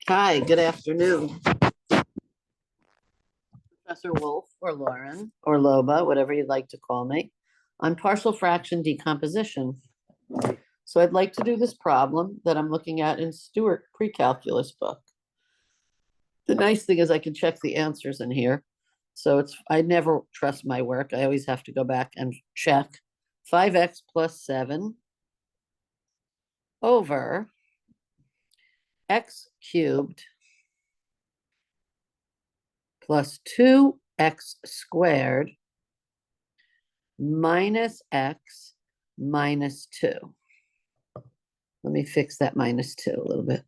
Hi, good afternoon. Professor Wolf or Lauren or Loba, whatever you'd like to call me, on partial fraction decomposition. So I'd like to do this problem that I'm looking at in Stewart pre-calculus book. The nice thing is I can check the answers in here. So I never trust my work. I always have to go back and check. 5x plus 7 over x cubed plus 2x squared minus x minus 2. Let me fix that minus 2 a little bit.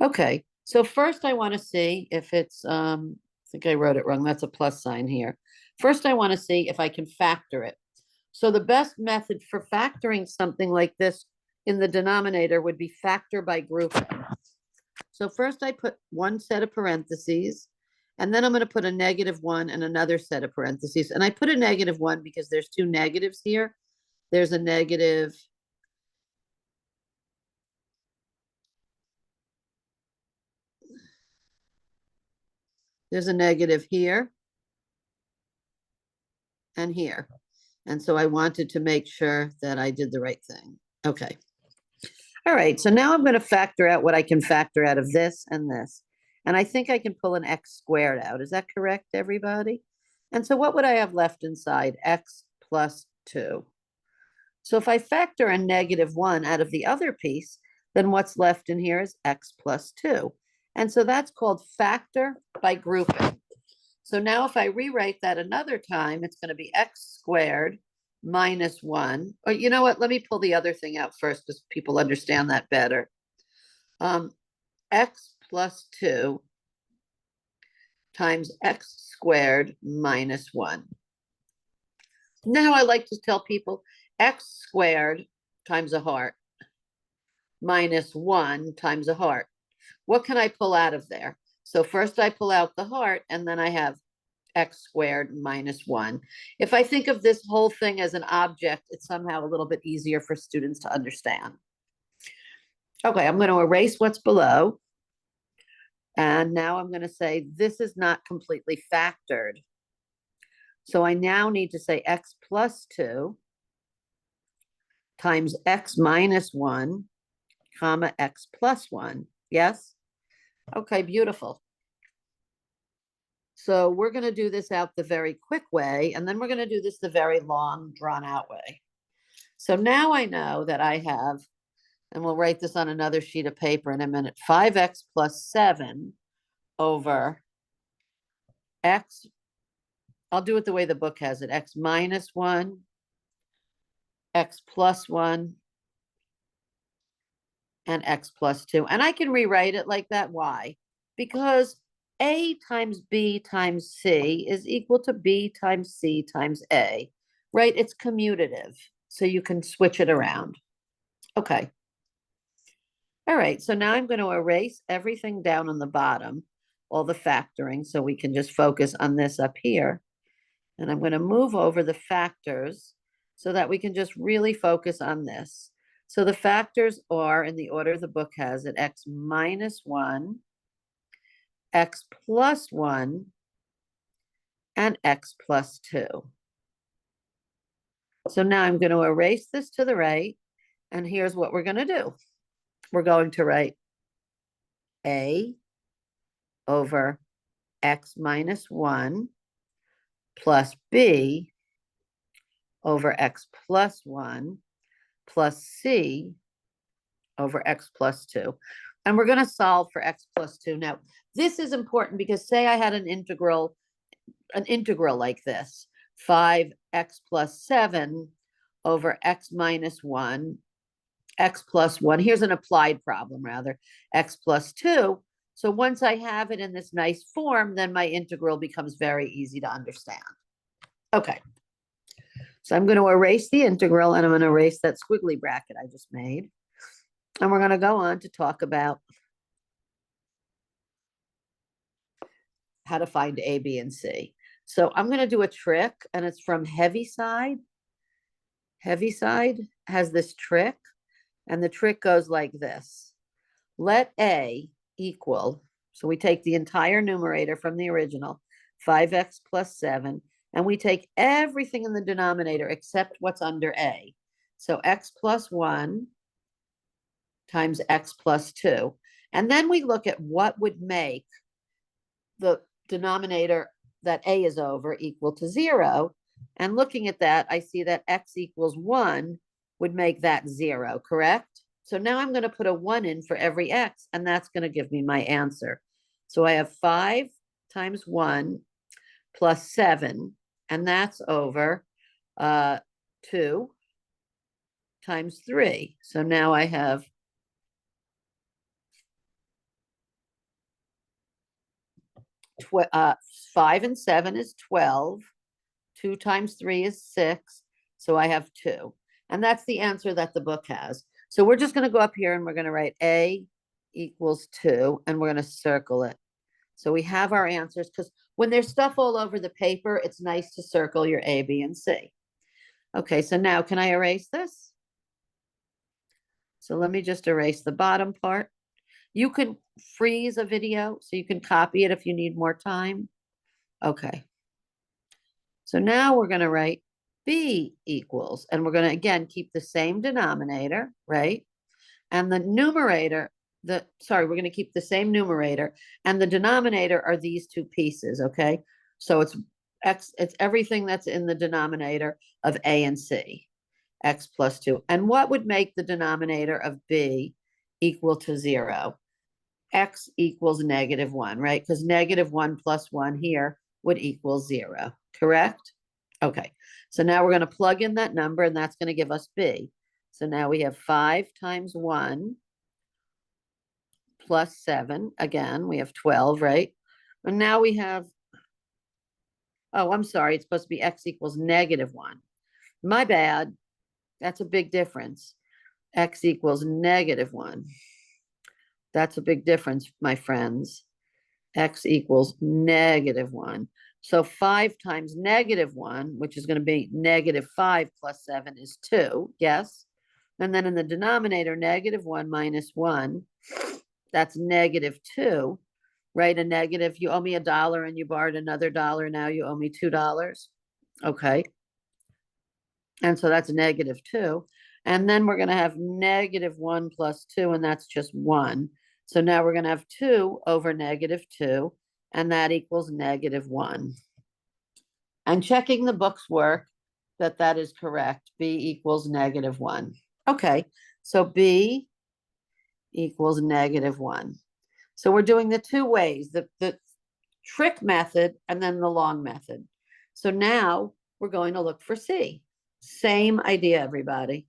Okay. So first I want to see if it's, I think I wrote it wrong. That's a plus sign here. First, I want to see if I can factor it. So the best method for factoring something like this in the denominator would be factor by grouping. So first I put one set of parentheses, and then I'm going to put a -1 and another set of parentheses. And I put a -1 because there's two negatives here. There's a negative. There's a negative here and here. And so I wanted to make sure that I did the right thing. Okay. All right. So now I'm going to factor out what I can factor out of this and this. And I think I can pull an x squared out. Is that correct, everybody? And so what would I have left inside? X plus 2. So if I factor a -1 out of the other piece, then what's left in here is x plus 2. And so that's called factor by grouping. So now if I rewrite that another time, it's going to be x squared minus 1. Or you know what? Let me pull the other thing out first because people understand that better. X plus 2 times x squared minus 1. Now I like to tell people x squared times a heart minus 1 times a heart. What can I pull out of there? So first I pull out the heart, and then I have x squared minus 1. If I think of this whole thing as an object, it's somehow a little bit easier for students to understand. Okay, I'm going to erase what's below. And now I'm going to say this is not completely factored. So I now need to say x plus 2 times x minus 1, comma, x plus 1. Yes? Okay, beautiful. So we're going to do this out the very quick way, and then we're going to do this the very long, drawn-out way. So now I know that I have, and we'll write this on another sheet of paper in a minute, 5x plus 7 over x. I'll do it the way the book has it, x minus 1, x plus 1, and x plus 2. And I can rewrite it like that. Why? Because a times b times c is equal to b times c times a, right? It's commutative, so you can switch it around. Okay. All right, so now I'm going to erase everything down on the bottom, all the factoring, so we can just focus on this up here. And I'm going to move over the factors so that we can just really focus on this. So the factors are, in the order the book has it, x minus 1, x plus 1, and x plus 2. So now I'm going to erase this to the right, and here's what we're going to do. We're going to write a over x minus 1 plus b over x plus 1 plus c over x plus 2. And we're going to solve for x plus 2. Now, this is important because say I had an integral like this, 5x plus 7 over x minus 1, x plus 1. Here's an applied problem, rather, x plus 2. So once I have it in this nice form, then my integral becomes very easy to understand. Okay. So I'm going to erase the integral, and I'm going to erase that squiggly bracket I just made. And we're going to go on to talk about how to find a, b, and c. So I'm going to do a trick, and it's from Heaviside. Heaviside has this trick, and the trick goes like this. Let a equal, so we take the entire numerator from the original, 5x plus 7, and we take everything in the denominator except what's under a. So x plus 1 times x plus 2. And then we look at what would make the denominator that a is over equal to 0. And looking at that, I see that x equals 1 would make that 0, correct? So now I'm going to put a 1 in for every x, and that's going to give me my answer. So I have 5 times 1 plus 7, and that's over 2 times 3. So now I have 5 and 7 is 12. 2 times 3 is 6. So I have 2. And that's the answer that the book has. So we're just going to go up here and we're going to write A equals 2, and we're going to circle it. So we have our answers, because when there's stuff all over the paper, it's nice to circle your A, B, and C. Okay, so now can I erase this? So let me just erase the bottom part. You can freeze a video so you can copy it if you need more time. Okay. So now we're going to write B equals, and we're going to, again, keep the same denominator, right? And the numerator, we're going to keep the same numerator, and the denominator are these two pieces, okay? So it's everything that's in the denominator of A and C, x plus 2. And what would make the denominator of B equal to 0? X equals -1, right? Because -1 plus 1 here would equal 0, correct? Okay, so now we're going to plug in that number, and that's going to give us B. So now we have 5 times 1 plus 7. Again, we have 12, right? And now we have, oh, I'm sorry, it's supposed to be x equals -1. My bad. That's a big difference. X equals -1. That's a big difference, my friends. X equals -1. So 5 times -1, which is going to be -5 plus 7, is 2, yes? And then in the denominator, -1 minus 1, that's -2, right? A negative, you owe me $1 and you borrowed another $1, now you owe me $2. Okay. And so that's -2. And then we're going to have -1 plus 2, and that's just 1. So now we're going to have 2 over -2, and that equals -1. And checking the book's work that is correct. B equals -1. Okay, so B equals -1. So we're doing the two ways, the trick method and then the long method. So now we're going to look for C. Same idea, everybody.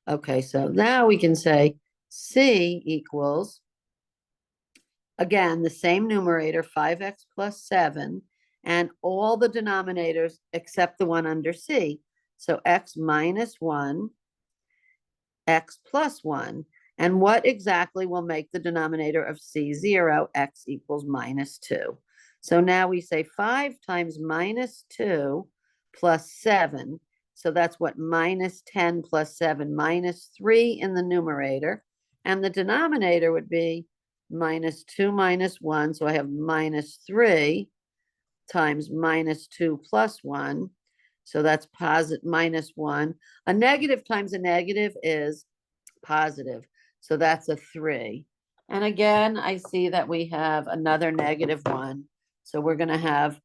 Okay, so now we can say C equals, again, the same numerator, 5x plus 7, and all the denominators except the one under C. So x minus 1, x plus 1. And what exactly will make the denominator of C 0? X equals -2. So now we say 5 times -2 plus 7. So that's what, -10 plus 7, -3 in the numerator. And the denominator would be -2 minus 1. So I have -3 times -2 plus 1. So that's positive -1. A negative times a negative is positive. So that's a 3. And again, I see that we have another -1. So we're going to have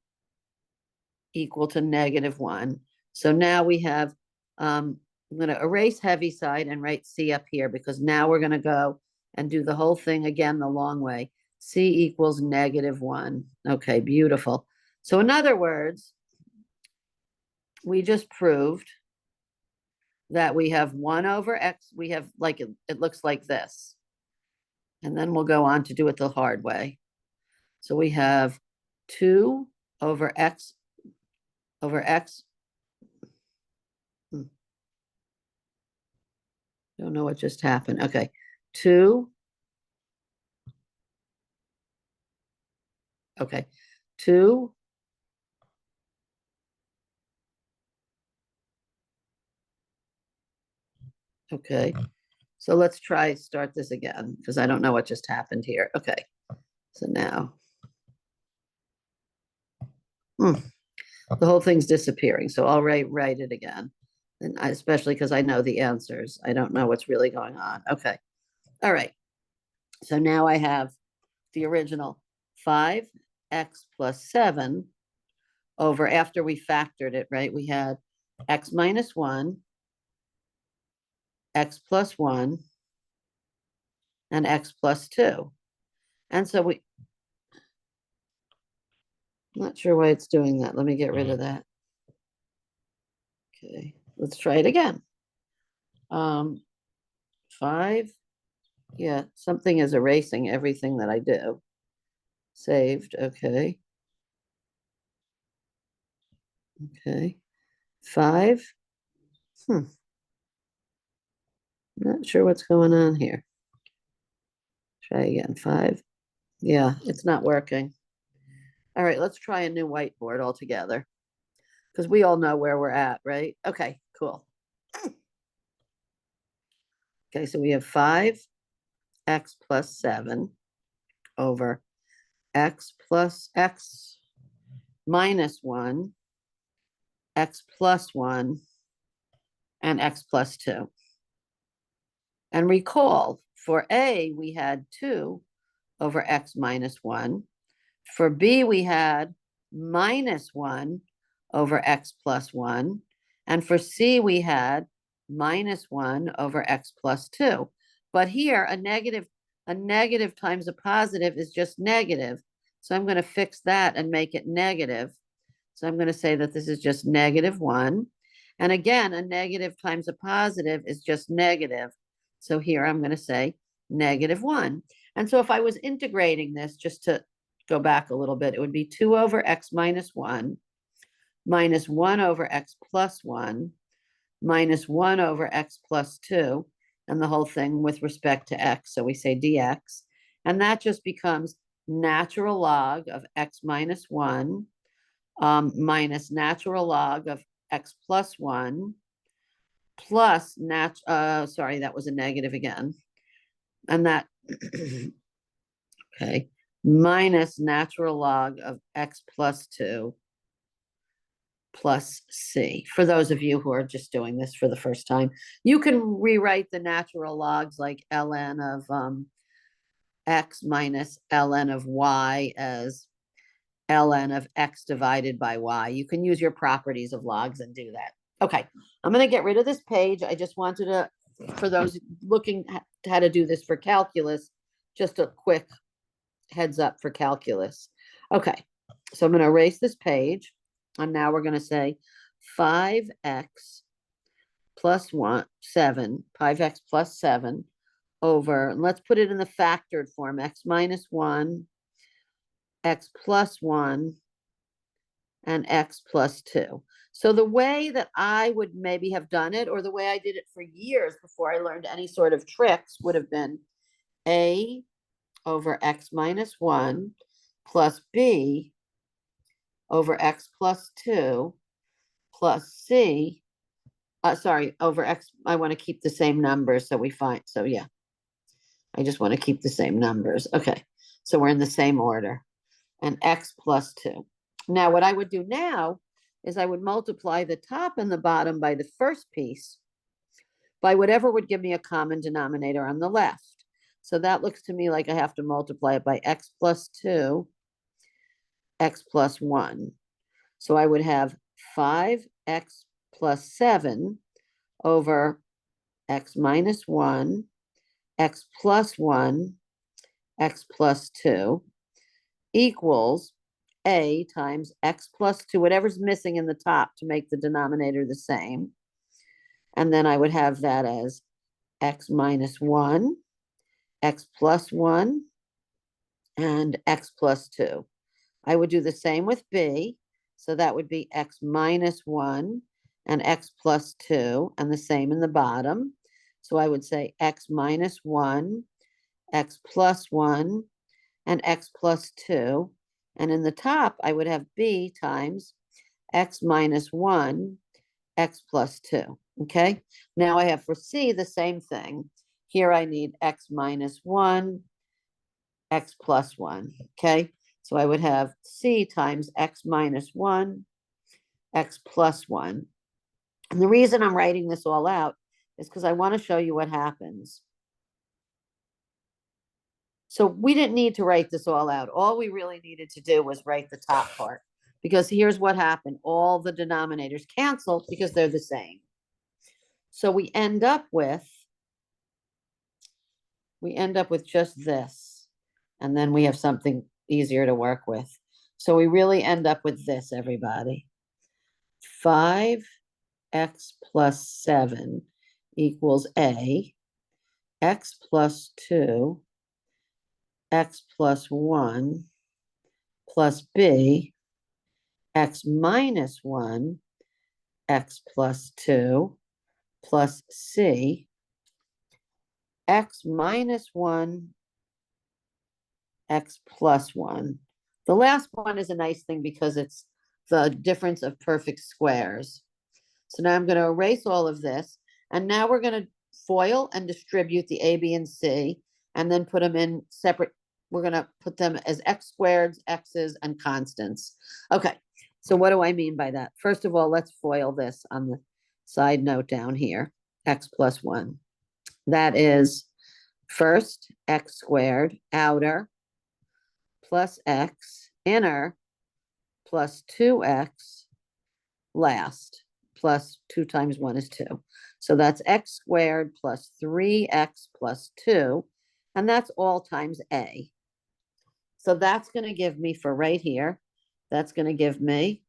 equal to -1. So now we have, I'm going to erase heavy side and write C up here, because now we're going to go and do the whole thing again the long way. C equals -1. Okay, beautiful. So in other words, we just proved that we have 1 over x. We have, like, it looks like this. And then we'll go on to do it the hard way. So we have 2 over x over x. Don't know what just happened. Okay. 2. Okay. 2 Okay, so let's start this again, because I don't know what just happened here. Okay, so now. The whole thing's disappearing, so I'll write it again. And especially because I know the answers. I don't know what's really going on. Okay, all right. So now I have the original 5x plus 7 over, after we factored it, right? We had x minus 1, x plus 1, and x plus 2. And so I'm not sure why it's doing that. Let me get rid of that. Okay, let's try it again. 5, yeah, something is erasing everything that I do. Saved, okay. Okay, 5. Not sure what's going on here. Try again, 5. Yeah, it's not working. All right, let's try a new whiteboard altogether, because we all know where we're at, right? Okay, cool. Okay, so we have 5x plus 7 over x plus x minus 1, x plus 1, and x plus 2. And recall, for A, we had 2 over x minus 1. For B, we had minus 1 over x plus 1. And for C, we had minus 1 over x plus 2. But here, a negative times a positive is just negative. So I'm going to fix that and make it negative. So I'm going to say that this is just negative 1. And again, a negative times a positive is just negative. So here I'm going to say negative 1. And so if I was integrating this, just to go back a little bit, it would be 2 over x minus 1 minus 1 over x plus 1 minus 1 over x plus 2, and the whole thing with respect to x. So we say dx. And that just becomes natural log of x minus 1 minus natural log of x plus 1 plus sorry, that was a negative again. And that, okay, minus natural log of x plus 2 plus c. For those of you who are just doing this for the first time, you can rewrite the natural logs like ln of x minus ln of y as ln of x divided by y. You can use your properties of logs and do that. Okay, I'm going to get rid of this page. I just wanted to, for those looking at how to do this for calculus, just a quick heads up for calculus. Okay, so I'm going to erase this page. And now we're going to say 5x plus 7, 5x plus 7 over, and let's put it in the factored form, x minus 1, x plus 1, and x plus 2. So the way that I would maybe have done it, or the way I did it for years before I learned any sort of tricks, would have been a over x minus 1 plus b over x plus 2 plus c, sorry, over x, I want to keep the same numbers, so we find, so yeah, I just want to keep the same numbers. Okay, so we're in the same order, and x plus 2. Now, what I would do now is I would multiply the top and the bottom by the first piece by whatever would give me a common denominator on the left. So that looks to me like I have to multiply it by x plus 2, x plus 1. So I would have 5x plus 7 over x minus 1, x plus 1, x plus 2 equals a times x plus 2, whatever's missing in the top to make the denominator the same. And then I would have that as x minus 1, x plus 1, and x plus 2. I would do the same with b. So that would be x minus 1 and x plus 2, and the same in the bottom. So I would say x minus 1, x plus 1, and x plus 2. And in the top, I would have b times x minus 1, x plus 2. Okay, now I have for C the same thing. Here I need x minus 1, x plus 1. Okay, so I would have C times x minus 1, x plus 1. And the reason I'm writing this all out is because I want to show you what happens. So we didn't need to write this all out. All we really needed to do was write the top part, because here's what happened. All the denominators canceled because they're the same. So we end up with just this, and then we have something easier to work with. So we really end up with this, everybody. 5x plus 7 equals A, x plus 2, x plus 1, plus B, x minus 1, x plus 2, plus C, x minus 1, x plus 1. The last one is a nice thing because it's the difference of perfect squares. So now I'm going to erase all of this. And now we're going to FOIL and distribute the A, B, and C, and then put them in separate. We're going to put them as x squareds, x's, and constants. Okay, so what do I mean by that? First of all, let's FOIL this on the side note down here, x plus 1. That is first x squared, outer, plus x, inner, plus 2x, last, plus 2 times 1 is 2. So that's x squared plus 3x plus 2, and that's all times A. So that's going to give me, for right here, that's going to give me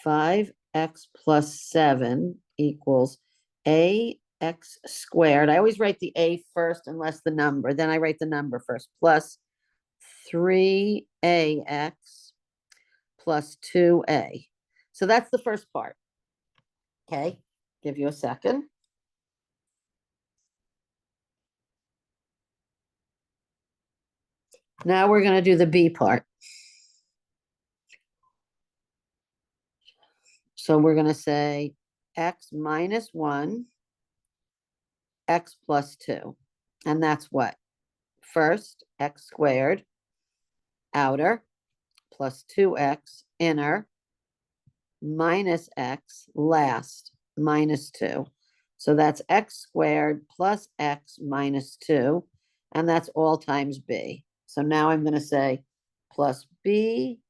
5x plus 7 equals ax squared. I always write the A first unless the number, then I write the number first, plus 3ax plus 2a. So that's the first part. Okay, give you a second. Now we're going to do the B part. So we're going to say x minus 1, x plus 2. And that's what? First, x squared, outer, plus 2x, inner, minus x, last, minus 2. So that's x squared plus x minus 2. And that's all times B. So now I'm going to say plus b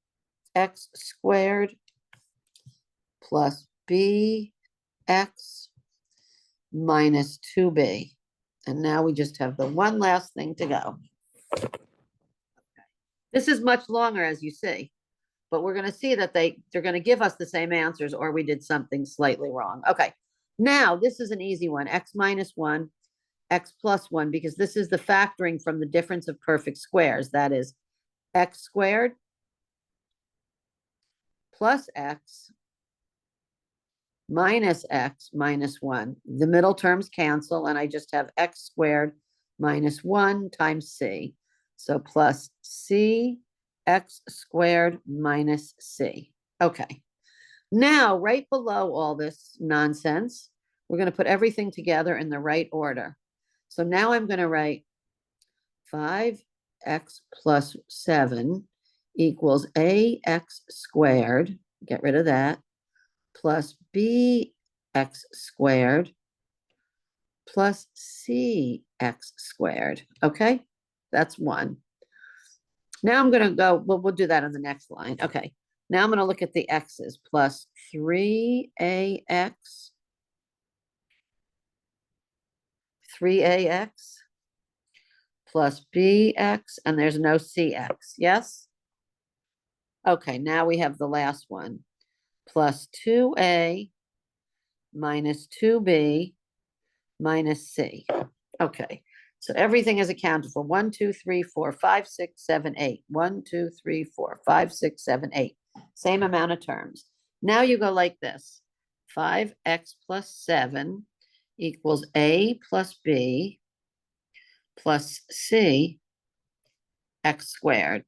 x squared plus b x minus 2b. And now we just have the one last thing to go. This is much longer, as you see, but we're going to see that they're going to give us the same answers, or we did something slightly wrong. Okay, now this is an easy one, x minus 1, x plus 1, because this is the factoring from the difference of perfect squares. That is x squared plus x minus x minus 1. The middle terms cancel, and I just have x squared minus 1 times c. So plus c x squared minus c. Okay. Now, right below all this nonsense, we're going to put everything together in the right order. So now I'm going to write 5x plus 7 equals ax squared, get rid of that, plus bx squared plus cx squared. Okay, that's 1. Now I'm going to go, well, we'll do that on the next line. Okay, now I'm going to look at the x's, plus 3ax, 3ax, plus bx, and there's no cx, yes? Okay, now we have the last one, plus 2a minus 2b minus c. Okay, so everything is accounted for. 1, 2, 3, 4, 5, 6, 7, 8. 1, 2, 3, 4, 5, 6, 7, 8. Same amount of terms. Now you go like this. 5x plus 7 equals a plus b plus c x squared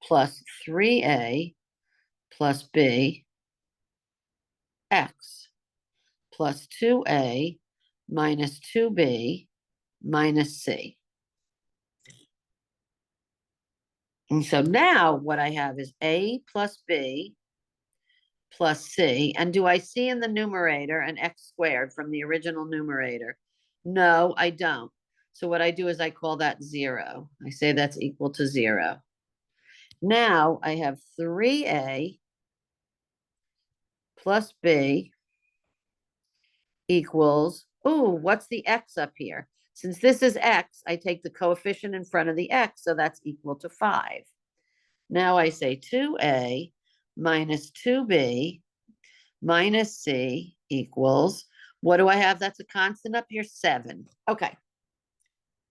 plus 3a plus b x. plus 2a minus 2b minus c. And so now what I have is a plus b plus c. And do I see in the numerator an x squared from the original numerator? No, I don't. So what I do is I call that 0. I say that's equal to 0. Now I have 3a plus b equals, ooh, what's the x up here? Since this is x, I take the coefficient in front of the x, so that's equal to 5. Now I say 2a minus 2b minus c equals, what do I have? That's a constant up here, 7. Okay.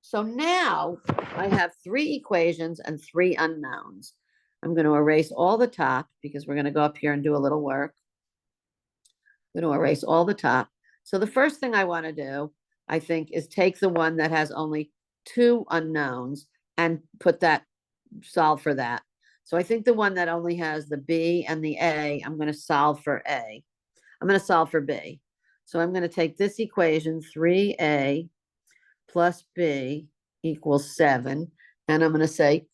So now I have 3 equations and 3 unknowns. I'm going to erase all the top because we're going to go up here and do a little work. I'm going to erase all the top. So the first thing I want to do, I think, is take the one that has only 2 unknowns and solve for that. So I think the one that only has the b and the a, I'm going to solve for a. I'm going to solve for b. So I'm going to take this equation, 3a plus b equals 7. And I'm going to say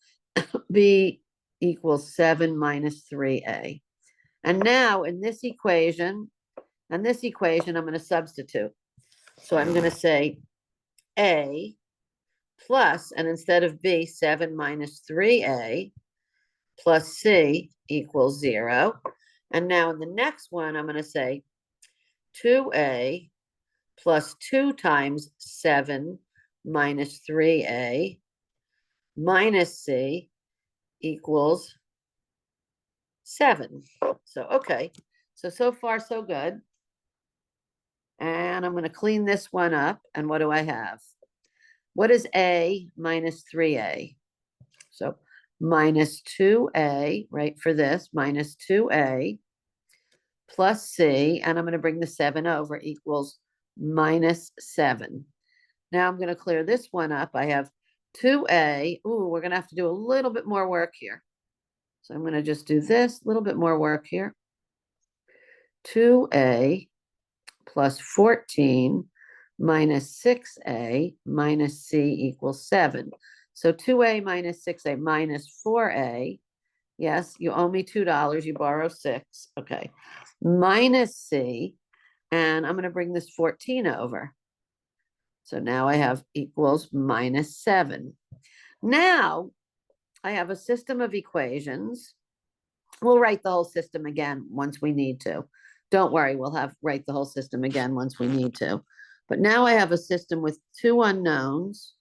b equals 7 minus 3a. And now in this equation, I'm going to substitute. So I'm going to say a plus, and instead of b, 7 minus 3a plus c equals 0. And now in the next one, I'm going to say 2a plus 2 times 7 minus 3a minus c equals 7. So, okay. So far, so good. And I'm going to clean this one up. And what do I have? What is a minus 3a? So minus 2a, right, for this, minus 2a plus c, and I'm going to bring the 7 over, equals minus 7. Now I'm going to clear this one up. I have 2a. Ooh, we're going to have to do a little bit more work here. So I'm going to just do this, little bit more work here. 2a plus 14 minus 6a minus c equals 7. So 2a minus 6a minus 4a. Yes, you owe me $2. You borrow 6. Okay. Minus c. And I'm going to bring this 14 over. So now I have equals minus 7. Now I have a system of equations. We'll write the whole system again once we need to. Don't worry, we'll write the whole system again once we need to. But now I have a system with 2 unknowns,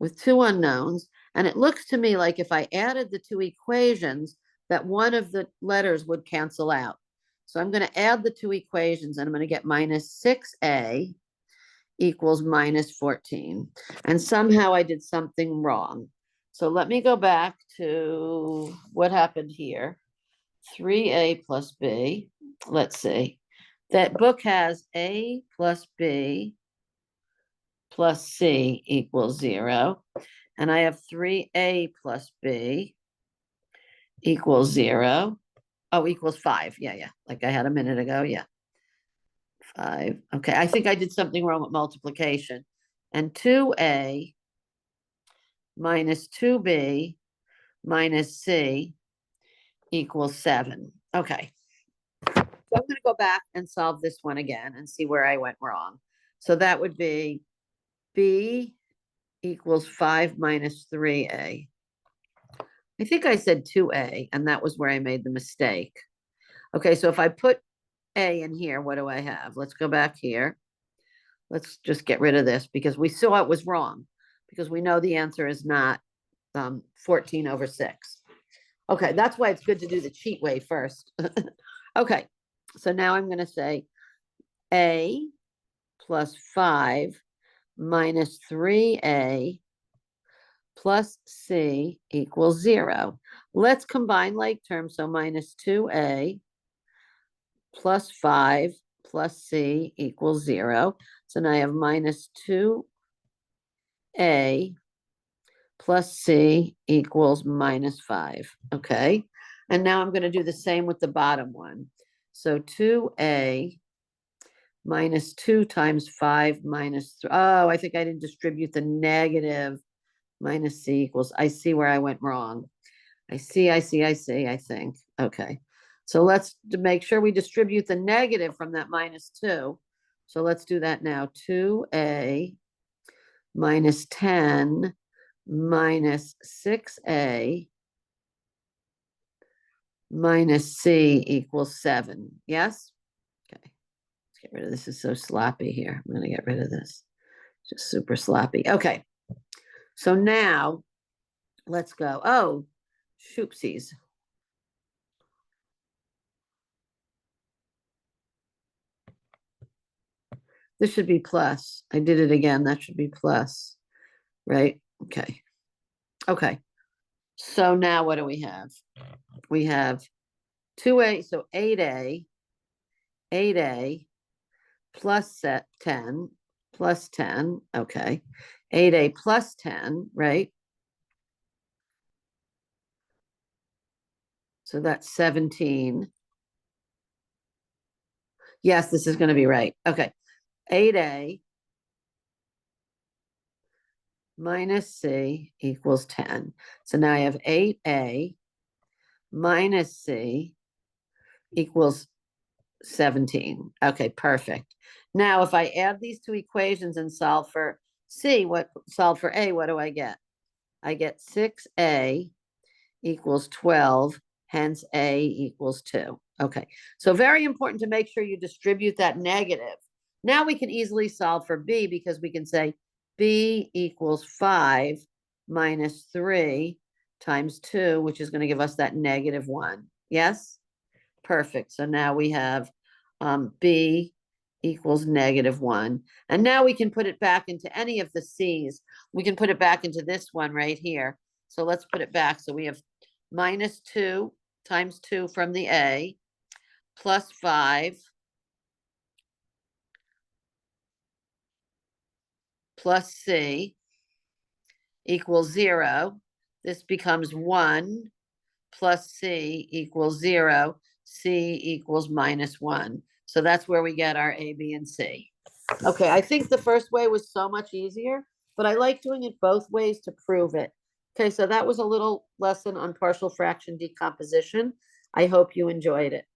and it looks to me like if I added the 2 equations, that one of the letters would cancel out. So I'm going to add the 2 equations, and I'm going to get minus 6a equals minus 14. And somehow I did something wrong. So let me go back to what happened here. 3a plus b. Let's see. That book has a plus b plus c equals 0. And I have 3a plus b equals 0. Oh, equals 5. Yeah. Like I had a minute ago. Yeah. 5. Okay. I think I did something wrong with multiplication. And 2a minus 2b minus c equals 7. Okay. So I'm going to go back and solve this one again and see where I went wrong. So that would be b equals 5 minus 3a. I think I said 2a, and that was where I made the mistake. Okay, so if I put a in here, what do I have? Let's go back here. Let's just get rid of this because we saw it was wrong, because we know the answer is not 14 over 6. Okay, that's why it's good to do the cheat way first. Okay, so now I'm going to say a plus 5 minus 3a plus c equals 0. Let's combine like terms. So minus 2a plus 5 plus c equals 0. So now I have minus 2a plus c equals minus 5. Okay. And now I'm going to do the same with the bottom one. So 2a minus 2 times 5 minus, oh, I think I didn't distribute the negative. Minus c equals, I see where I went wrong. I see, I think. Okay. So let's make sure we distribute the negative from that minus 2. So let's do that now. 2a minus 10 minus 6a minus c equals 7. Yes? Okay. Let's get rid of this. This is so sloppy here. I'm going to get rid of this. Just super sloppy. Okay. So now let's go. Oh, shoopsies. This should be plus. I did it again. That should be plus, right? Okay. Okay. So now what do we have? We have 2a, so 8a plus set 10, plus 10. Okay. 8a plus 10, right? So that's 17. Yes, this is going to be right. Okay. 8a minus c equals 10. So now I have 8a minus c equals 17. Okay, perfect. Now, if I add these two equations and solve for c, solve for a, what do I get? I get 6a equals 12, hence a equals 2. Okay, so very important to make sure you distribute that negative. Now we can easily solve for b because we can say b equals 5 minus 3 times 2, which is going to give us that negative 1. Yes? Perfect. So now we have b equals negative 1. And now we can put it back into any of the c's. We can put it back into this one right here. So let's put it back. So we have minus 2 times 2 from the a, plus 5, plus c equals 0. This becomes 1 plus c equals 0. C equals minus 1. So that's where we get our a, b, and c. Okay, I think the first way was so much easier, but I like doing it both ways to prove it. Okay, so that was a little lesson on partial fraction decomposition. I hope you enjoyed it.